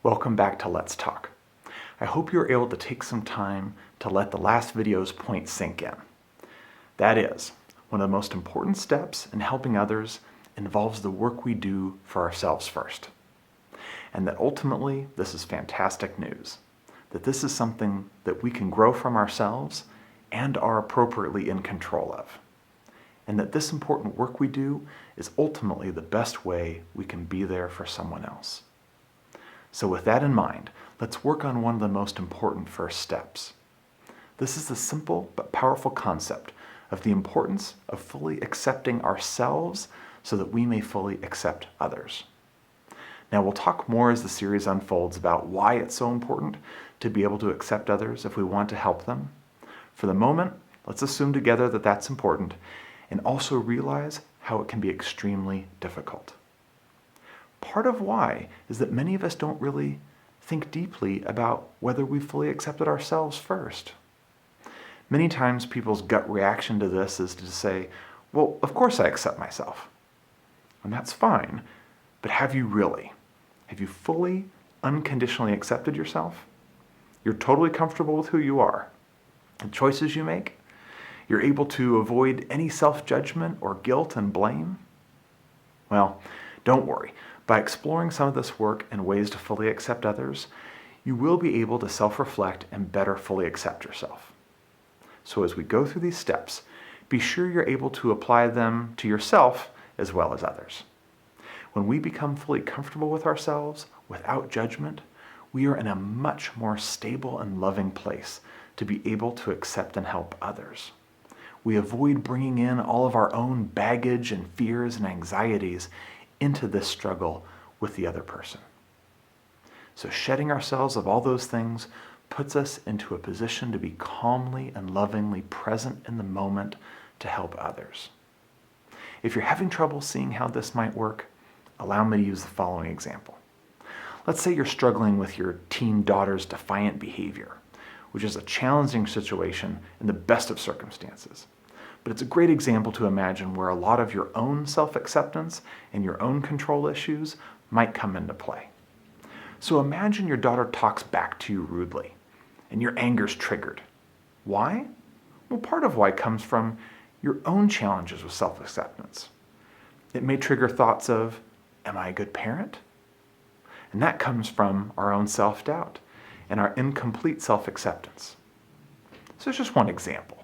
Welcome back to Let's Talk. I hope you're able to take some time to let the last video's point sink in. That is, one of the most important steps in helping others involves the work we do for ourselves first. And that ultimately, this is fantastic news. That this is something that we can grow from ourselves and are appropriately in control of. And that this important work we do is ultimately the best way we can be there for someone else. So with that in mind, let's work on one of the most important first steps. This is the simple but powerful concept of the importance of fully accepting ourselves so that we may fully accept others. Now we'll talk more as the series unfolds about why it's so important to be able to accept others if we want to help them. For the moment, let's assume together that that's important and also realize how it can be extremely difficult. Part of why is that many of us don't really think deeply about whether we fully accepted ourselves first. Many times people's gut reaction to this is to say, well, of course I accept myself. And that's fine, but have you really? Have you fully, unconditionally accepted yourself? You're totally comfortable with who you are, the choices you make? You're able to avoid any self-judgment or guilt and blame? Well, don't worry. By exploring some of this work and ways to fully accept others, you will be able to self-reflect and better fully accept yourself. So as we go through these steps, be sure you're able to apply them to yourself as well as others. When we become fully comfortable with ourselves, without judgment, we are in a much more stable and loving place to be able to accept and help others. We avoid bringing in all of our own baggage and fears and anxieties into this struggle with the other person. So shedding ourselves of all those things puts us into a position to be calmly and lovingly present in the moment to help others. If you're having trouble seeing how this might work, allow me to use the following example. Let's say you're struggling with your teen daughter's defiant behavior, which is a challenging situation in the best of circumstances. But it's a great example to imagine where a lot of your own self-acceptance and your own control issues might come into play. So imagine your daughter talks back to you rudely, and your anger's triggered. Why? Well, part of why comes from your own challenges with self-acceptance. It may trigger thoughts of, am I a good parent? And that comes from our own self-doubt and our incomplete self-acceptance. So it's just one example.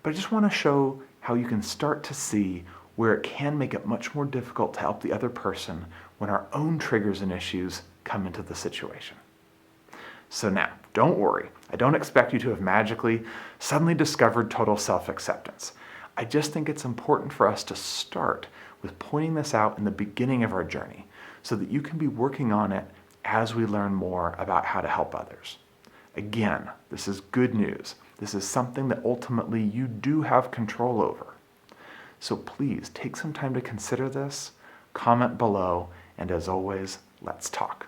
But I just want to show how you can start to see where it can make it much more difficult to help the other person when our own triggers and issues come into the situation. So now, don't worry. I don't expect you to have magically suddenly discovered total self-acceptance. I just think it's important for us to start with pointing this out in the beginning of our journey so that you can be working on it as we learn more about how to help others. Again, this is good news. This is something that ultimately you do have control over. So please take some time to consider this, comment below, and as always, let's talk.